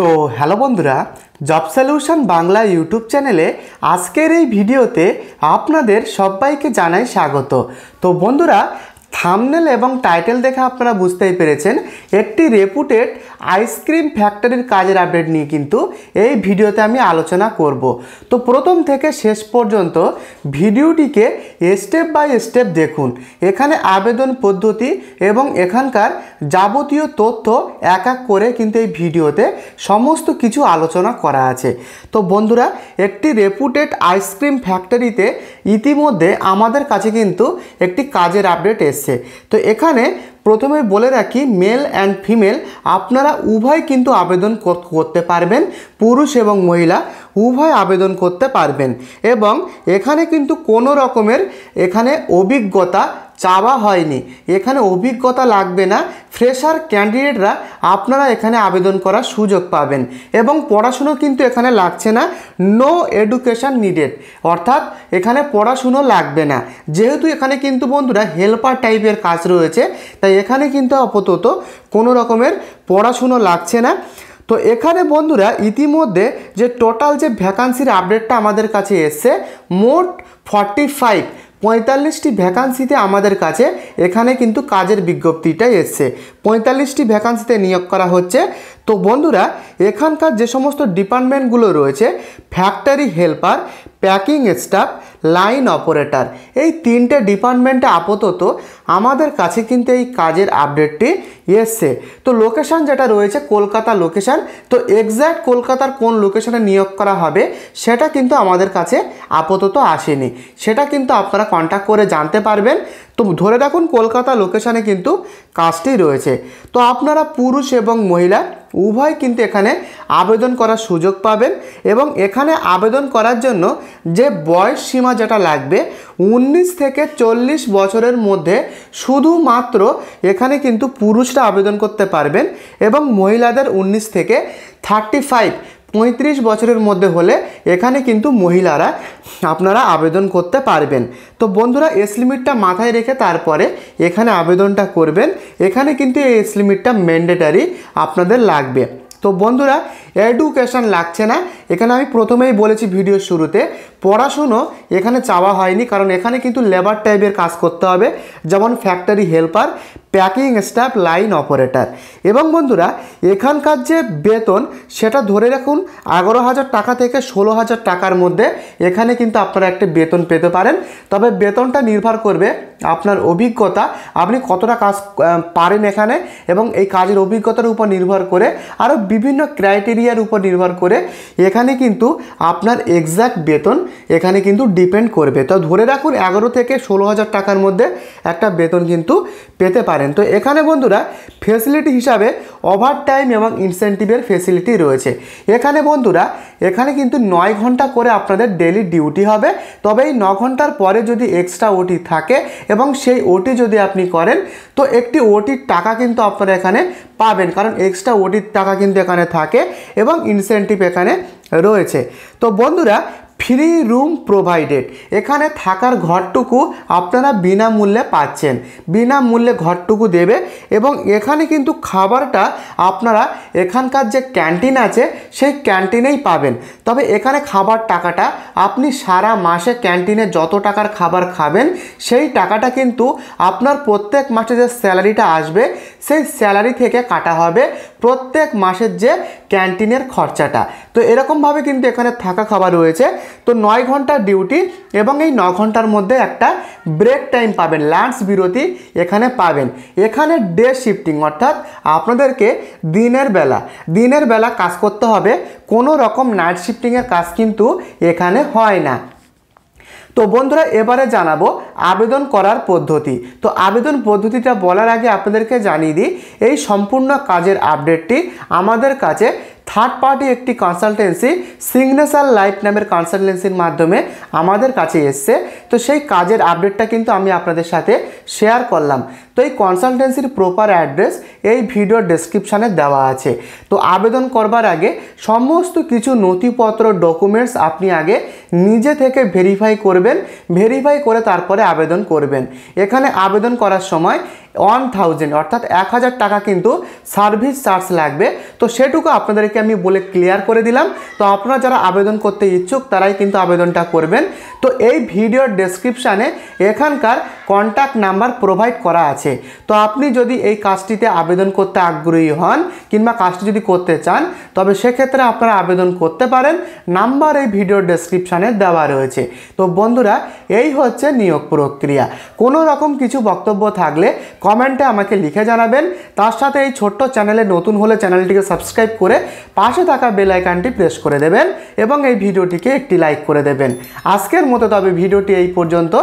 তো হ্যালো বন্ধুরা, job solution Bangla YouTube চ্যানেলে আজকের এই ভিডিওতে আপনাদের সবাইকে জানাই স্বাগত। তো বন্ধুরা, থাম্বনেল এবং টাইটেল দেখে আপনারা বুঝতেই পেরেছেন একটি রেপুটেড আইসক্রিম ফ্যাক্টরির কাজের আপডেট নিয়ে কিন্তু এই ভিডিওতে আমি আলোচনা করব। তো প্রথম থেকে শেষ পর্যন্ত ভিডিওটিকে স্টেপ বাই স্টেপ দেখুন। এখানে আবেদন পদ্ধতি এবং এখানকার যাবতীয় তথ্য এক এক করে কিন্তু এই ভিডিওতে সমস্ত কিছু আলোচনা করা আছে। তো বন্ধুরা, একটি রেপুটেড আইসক্রিম ফ্যাক্টরিতে ইতিমধ্যে আমাদের কাছে কিন্তু একটি কাজের আপডেট এসছে। তো এখানে প্রথমে বলে রাখি, মেল অ্যান্ড ফিমেল আপনারা উভয় কিন্তু আবেদন করতে পারবেন, পুরুষ এবং মহিলা উভয় আবেদন করতে পারবেন। এবং এখানে কিন্তু কোনো রকমের এখানে অভিজ্ঞতা চাওয়া হয়নি, এখানে অভিজ্ঞতা লাগবে না। ফ্রেশার ক্যান্ডিডেটরা আপনারা এখানে আবেদন করার সুযোগ পাবেন এবং পড়াশুনো কিন্তু এখানে লাগছে না। নো এডুকেশান নিডেড, অর্থাৎ এখানে পড়াশুনো লাগবে না। যেহেতু এখানে কিন্তু বন্ধুরা হেল্পার টাইপের কাজ রয়েছে, তাই এখানে কিন্তু আপাতত কোনো রকমের পড়াশুনো লাগছে না। তো এখানে বন্ধুরা ইতিমধ্যে যে টোটাল যে ভ্যাকান্সির আপডেটটা আমাদের কাছে এসছে, মোট 45টি ভ্যাকান্সিতে আমাদের কাছে এখানে কিন্তু কাজের বিজ্ঞপ্তিটা এসছে। 45টি ভ্যাকান্সিতে নিয়োগ করা হচ্ছে। তো বন্ধুরা, এখানকার যে সমস্ত ডিপার্টমেন্টগুলো রয়েছে, factory helper, packing staff, line operator, এই তিনটে ডিপার্টমেন্টে আপাতত আমাদের কাছে কিন্তু এই কাজের আপডেটটি এসছে। তো লোকেশান যেটা রয়েছে কলকাতা লোকেশান, তো এক্স্যাক্ট কলকাতার কোন লোকেশানে নিয়োগ করা হবে সেটা কিন্তু আমাদের কাছে আপাতত আসেনি, সেটা কিন্তু আপনারা কন্ট্যাক্ট করে জানতে পারবেন। তো ধরে রাখুন কলকাতা লোকেশানে কিন্তু কাজটি রয়েছে। তো আপনারা পুরুষ এবং মহিলা উভয় কিন্তু এখানে আবেদন করার সুযোগ পাবেন। এবং এখানে আবেদন করার জন্য যে বয়স সীমা যেটা লাগবে, 19 থেকে 40 বছরের মধ্যে শুধুমাত্র এখানে কিন্তু পুরুষরা আবেদন করতে পারবেন এবং মহিলাদের 19 থেকে 35 বছরের মধ্যে হলে এখানে কিন্তু মহিলারা আপনারা আবেদন করতে পারবেন। তো বন্ধুরা, এজ লিমিটটা মাথায় রেখে তারপরে এখানে আবেদনটা করবেন। এখানে কিন্তু এই এজ লিমিটটা ম্যান্ডেটারি আপনাদের লাগবে। তো বন্ধুরা, এডুকেশান লাগছে না। এখানে আমি প্রথমেই বলেছি ভিডিওর শুরুতে, পড়াশুনো এখানে চাওয়া হয়নি, কারণ এখানে কিন্তু লেবার টাইপের কাজ করতে হবে, যেমন factory helper, packing staff, line operator. এবং বন্ধুরা, এখানকার যে বেতন সেটা ধরে রাখুন 11,000 টাকা থেকে 16,000 টাকার মধ্যে এখানে কিন্তু আপনারা একটা বেতন পেতে পারেন। তবে বেতনটা নির্ভর করবে আপনার অভিজ্ঞতা, আপনি কতটা কাজ পারেন এখানে, এবং এই কাজের অভিজ্ঞতার উপর নির্ভর করে আরও বিভিন্ন ক্রাইটেরিয়ার উপর নির্ভর করে এখানে কিন্তু আপনার এক্স্যাক্ট বেতন এখানে কিন্তু ডিপেন্ড করবে। তো ধরে রাখুন 11 থেকে 16,000 টাকার মধ্যে একটা বেতন কিন্তু পেতে পারেন। তো এখানে বন্ধুরা ফেসিলিটি হিসাবে ওভারটাইম এবং ইনসেন্টিভের ফেসিলিটি রয়েছে। এখানে বন্ধুরা এখানে কিন্তু 9 ঘন্টা করে আপনাদের ডেলি ডিউটি হবে। তবে এই 9 ঘন্টার পরে যদি এক্সট্রা ওটি থাকে এবং সেই ওটি যদি আপনি করেন, তো একটি ওটির টাকা কিন্তু আপনারা এখানে পাবেন, কারণ এক্সট্রা ওটির টাকা কিন্তু এখানে থাকে এবং ইনসেন্টিভ এখানে রয়েছে। তো বন্ধুরা, ফ্রি রুম প্রোভাইডেড, এখানে থাকার ঘরটুকু আপনারা বিনামূল্যে পাচ্ছেন, বিনামূল্যে ঘরটুকু দেবে। এবং এখানে কিন্তু খাবারটা আপনারা এখানকার যে ক্যান্টিন আছে সেই ক্যান্টিনেই পাবেন। তবে এখানে খাবার টাকাটা আপনি সারা মাসে ক্যান্টিনে যত টাকার খাবার খাবেন সেই টাকাটা কিন্তু আপনার প্রত্যেক মাসে যে স্যালারিটা আসবে সেই স্যালারি থেকে কাটা হবে প্রত্যেক মাসের যে ক্যান্টিনের খরচাটা। তো এরকমভাবে কিন্তু এখানে থাকা খাবার রয়েছে। তো 9 ঘন্টা ডিউটি এবং এই 9 ঘন্টার মধ্যে একটা ব্রেক টাইম পাবেন, লাঞ্চ বিরতি এখানে পাবেন। এখানে ডে শিফটিং, অর্থাৎ আপনাদেরকে দিনের বেলা কাজ করতে হবে, কোনো রকম নাইট শিফটিংয়ের কাজ কিন্তু এখানে হয় না। তো বন্ধুরা, এবারে জানাবো আবেদন করার পদ্ধতি। তো আবেদন পদ্ধতিটা বলার আগে আপনাদেরকে জানিয়ে দিই, এই সম্পূর্ণ কাজের আপডেটটি আমাদের কাছে থার্ড পার্টি একটি কনসালটেন্সি সিগনেচার লাইফ নামের কনসালটেন্সির মাধ্যমে আমাদের কাছে এসছে। তো সেই কাজের আপডেটটা কিন্তু আমি আপনাদের সাথে শেয়ার করলাম। তো এই কনসালটেন্সির প্রপার অ্যাড্রেস এই ভিডিওর ডেসক্রিপশানে দেওয়া আছে। তো আবেদন করবার আগে সমস্ত কিছু নথিপত্র ডকুমেন্টস আপনি আগে নিজে থেকে ভেরিফাই করবেন, ভেরিফাই করে তারপরে আবেদন করবেন। এখানে আবেদন করার সময় 1000 অর্থাৎ 1000 টাকা কিন্তু সার্ভিস চার্জ লাগবে। তো সেটুকু আপনাদেরকে আমি বলে ক্লিয়ার করে দিলাম। তো আপনারা যারা আবেদন করতে ইচ্ছুক তারাই কিন্তু আবেদনটা করবেন। তো এই ভিডিওর ডেসক্রিপশানে এখানকার কন্ট্যাক্ট নাম্বার প্রোভাইড করা আছে। তো আপনি যদি এই কাজটিতে আবেদন করতে আগ্রহী হন কিংবা কাজটি যদি করতে চান তবে সেক্ষেত্রে আপনারা আবেদন করতে পারেন। নাম্বার এই ভিডিওর ডেসক্রিপশানে দেওয়া রয়েছে। তো বন্ধুরা, এই হচ্ছে নিয়োগ প্রক্রিয়া। কোনো রকম কিছু বক্তব্য থাকলে কমেন্টে আমাকে লিখে জানাবেন। তার সাথে এই ছোট্ট চ্যানেলে নতুন হলে চ্যানেলটিকে সাবস্ক্রাইব করে পাশে থাকা বেল আইকনটি প্রেস করে দেবেন এবং এই ভিডিওটিকে একটি লাইক করে দেবেন। আজকের মতো তবে ভিডিওটি এই পর্যন্ত,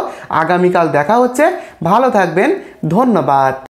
আগামীকাল দেখা হচ্ছে। ভালো থাকবেন, ধন্যবাদ।